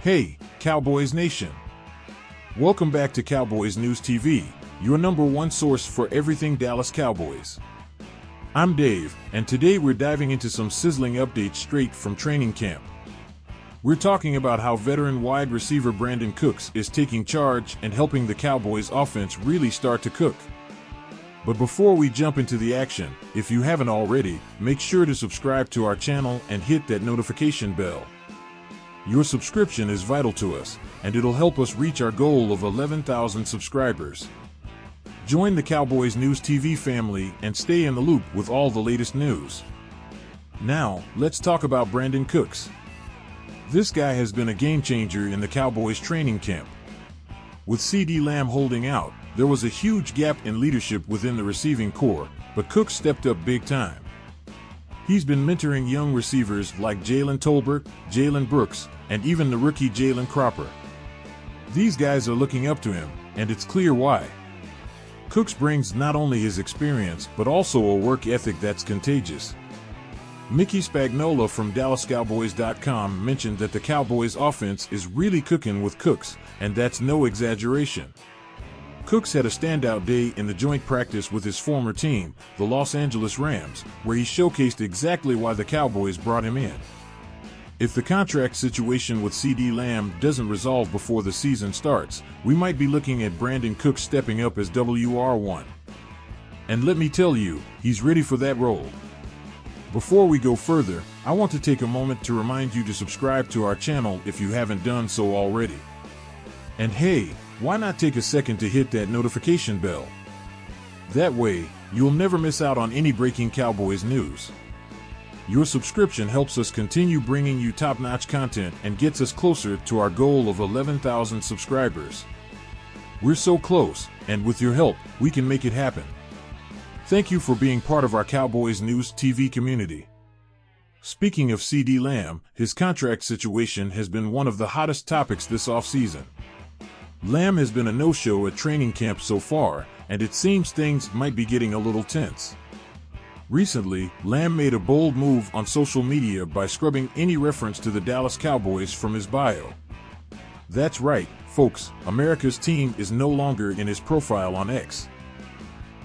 Hey, Cowboys Nation! Welcome back to Cowboys News TV, your number one source for everything Dallas Cowboys. I'm Dave, and today we're diving into some sizzling updates straight from training camp. We're talking about how veteran wide receiver Brandin Cooks is taking charge and helping the Cowboys offense really start to cook. But before we jump into the action, if you haven't already, make sure to subscribe to our channel and hit that notification bell. Your subscription is vital to us, and it'll help us reach our goal of 11,000 subscribers. Join the Cowboys News TV family and stay in the loop with all the latest news. Now, let's talk about Brandin Cooks. This guy has been a game changer in the Cowboys training camp. With CeeDee Lamb holding out, there was a huge gap in leadership within the receiving corps, but Cooks stepped up big time. He's been mentoring young receivers like Jalen Tolbert, Jalen Brooks, and even the rookie Jalen Cropper. These guys are looking up to him, and it's clear why. Cooks brings not only his experience, but also a work ethic that's contagious. Mickey Spagnola from DallasCowboys.com mentioned that the Cowboys offense is really cooking with Cooks, and that's no exaggeration. Cooks had a standout day in the joint practice with his former team, the Los Angeles Rams, where he showcased exactly why the Cowboys brought him in. If the contract situation with CeeDee Lamb doesn't resolve before the season starts, we might be looking at Brandin Cooks stepping up as WR1. And let me tell you, he's ready for that role. Before we go further, I want to take a moment to remind you to subscribe to our channel if you haven't done so already. And hey, why not take a second to hit that notification bell? That way, you'll never miss out on any breaking Cowboys news. Your subscription helps us continue bringing you top-notch content and gets us closer to our goal of 11,000 subscribers. We're so close, and with your help, we can make it happen. Thank you for being part of our Cowboys News TV community. Speaking of CeeDee Lamb, his contract situation has been one of the hottest topics this offseason. Lamb has been a no-show at training camp so far, and it seems things might be getting a little tense. Recently, Lamb made a bold move on social media by scrubbing any reference to the Dallas Cowboys from his bio. That's right, folks, America's team is no longer in his profile on X.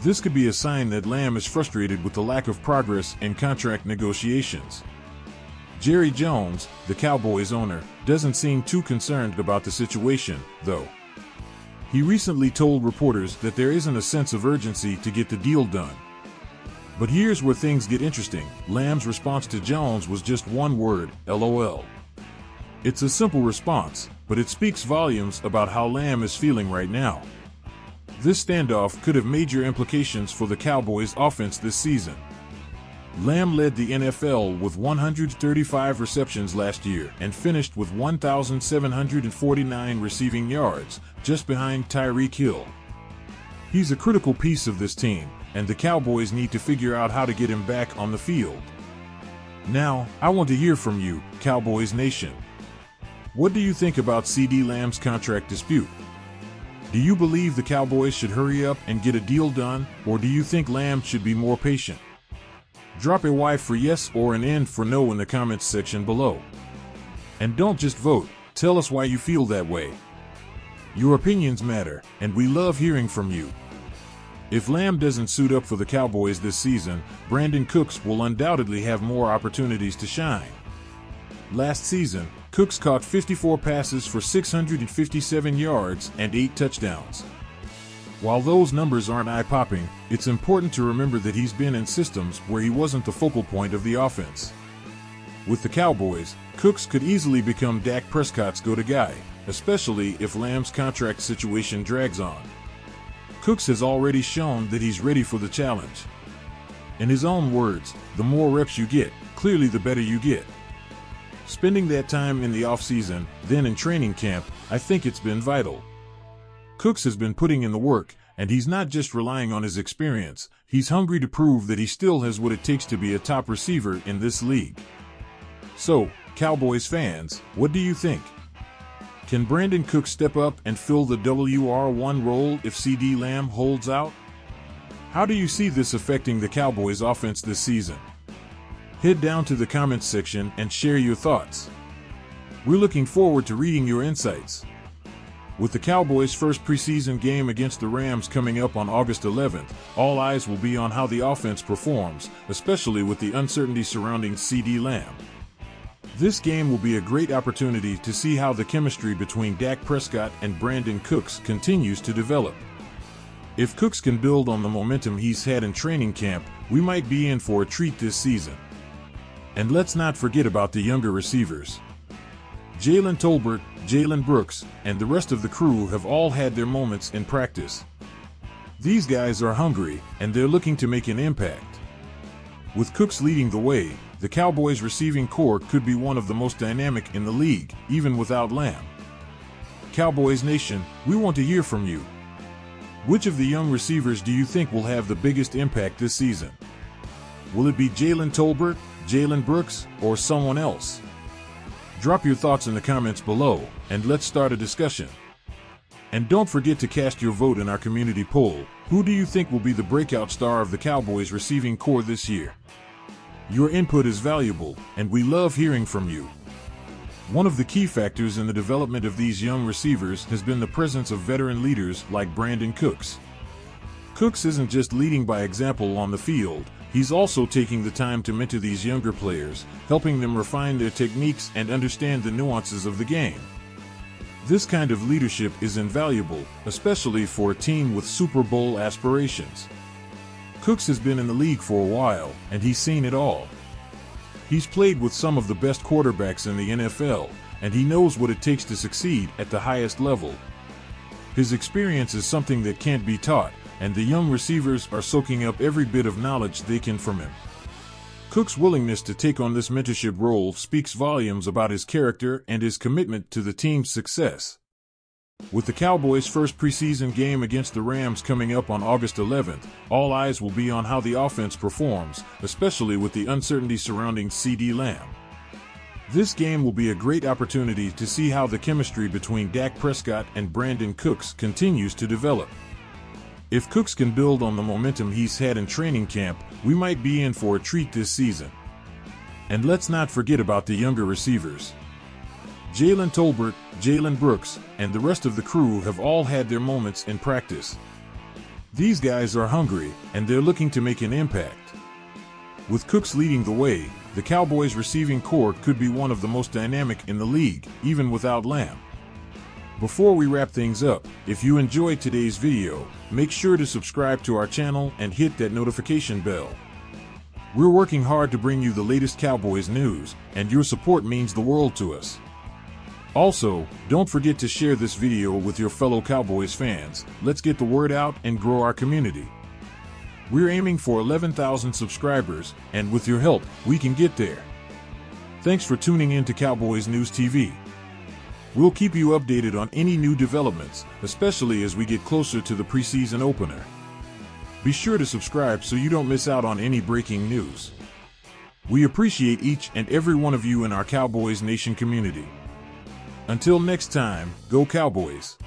This could be a sign that Lamb is frustrated with the lack of progress in contract negotiations. Jerry Jones, the Cowboys owner, doesn't seem too concerned about the situation, though. He recently told reporters that there isn't a sense of urgency to get the deal done. But here's where things get interesting. Lamb's response to Jones was just one word, LOL. It's a simple response, but it speaks volumes about how Lamb is feeling right now. This standoff could have major implications for the Cowboys' offense this season. Lamb led the NFL with 135 receptions last year and finished with 1,749 receiving yards, just behind Tyreek Hill. He's a critical piece of this team, and the Cowboys need to figure out how to get him back on the field. Now, I want to hear from you, Cowboys Nation. What do you think about CeeDee Lamb's contract dispute? Do you believe the Cowboys should hurry up and get a deal done, or do you think Lamb should be more patient? Drop a Y for yes or an N for no in the comments section below. And don't just vote, tell us why you feel that way. Your opinions matter, and we love hearing from you. If Lamb doesn't suit up for the Cowboys this season, Brandin Cooks will undoubtedly have more opportunities to shine. Last season, Cooks caught 54 passes for 657 yards and 8 touchdowns. While those numbers aren't eye-popping, it's important to remember that he's been in systems where he wasn't the focal point of the offense. With the Cowboys, Cooks could easily become Dak Prescott's go-to guy, especially if Lamb's contract situation drags on. Cooks has already shown that he's ready for the challenge. In his own words, the more reps you get, clearly the better you get. Spending that time in the offseason, then in training camp, I think it's been vital. Cooks has been putting in the work, and he's not just relying on his experience, he's hungry to prove that he still has what it takes to be a top receiver in this league. So, Cowboys fans, what do you think? Can Brandin Cooks step up and fill the WR1 role if CeeDee Lamb holds out? How do you see this affecting the Cowboys offense this season? Head down to the comments section and share your thoughts. We're looking forward to reading your insights. With the Cowboys' first preseason game against the Rams coming up on August 11th, all eyes will be on how the offense performs, especially with the uncertainty surrounding CeeDee Lamb. This game will be a great opportunity to see how the chemistry between Dak Prescott and Brandon Cooks continues to develop. If Cooks can build on the momentum he's had in training camp, we might be in for a treat this season. And let's not forget about the younger receivers. Jalen Tolbert, Jalen Brooks, and the rest of the crew have all had their moments in practice. These guys are hungry, and they're looking to make an impact. With Cooks leading the way, the Cowboys' receiving corps could be one of the most dynamic in the league, even without Lamb. Cowboys Nation, we want to hear from you. Which of the young receivers do you think will have the biggest impact this season? Will it be Jalen Tolbert, Jalen Brooks, or someone else? Drop your thoughts in the comments below, and let's start a discussion. And don't forget to cast your vote in our community poll. Who do you think will be the breakout star of the Cowboys receiving corps this year? Your input is valuable, and we love hearing from you. One of the key factors in the development of these young receivers has been the presence of veteran leaders like Brandon Cooks. Cooks isn't just leading by example on the field, he's also taking the time to mentor these younger players, helping them refine their techniques and understand the nuances of the game. This kind of leadership is invaluable, especially for a team with Super Bowl aspirations. Cooks has been in the league for a while, and he's seen it all. He's played with some of the best quarterbacks in the NFL, and he knows what it takes to succeed at the highest level. His experience is something that can't be taught, and the young receivers are soaking up every bit of knowledge they can from him. Cook's willingness to take on this mentorship role speaks volumes about his character and his commitment to the team's success. With the Cowboys' first preseason game against the Rams coming up on August 11th, all eyes will be on how the offense performs, especially with the uncertainty surrounding CeeDee Lamb. This game will be a great opportunity to see how the chemistry between Dak Prescott and Brandon Cooks continues to develop. If Cooks can build on the momentum he's had in training camp, we might be in for a treat this season. And let's not forget about the younger receivers. Jalen Tolbert, Jalen Brooks, and the rest of the crew have all had their moments in practice. These guys are hungry, and they're looking to make an impact. With Cooks leading the way, the Cowboys' receiving corps could be one of the most dynamic in the league, even without Lamb. Before we wrap things up, if you enjoyed today's video, make sure to subscribe to our channel and hit that notification bell. We're working hard to bring you the latest Cowboys news, and your support means the world to us. Also, don't forget to share this video with your fellow Cowboys fans. Let's get the word out and grow our community. We're aiming for 11,000 subscribers, and with your help, we can get there. Thanks for tuning in to Cowboys News TV. We'll keep you updated on any new developments, especially as we get closer to the preseason opener. Be sure to subscribe so you don't miss out on any breaking news. We appreciate each and every one of you in our Cowboys Nation community. Until next time, go Cowboys!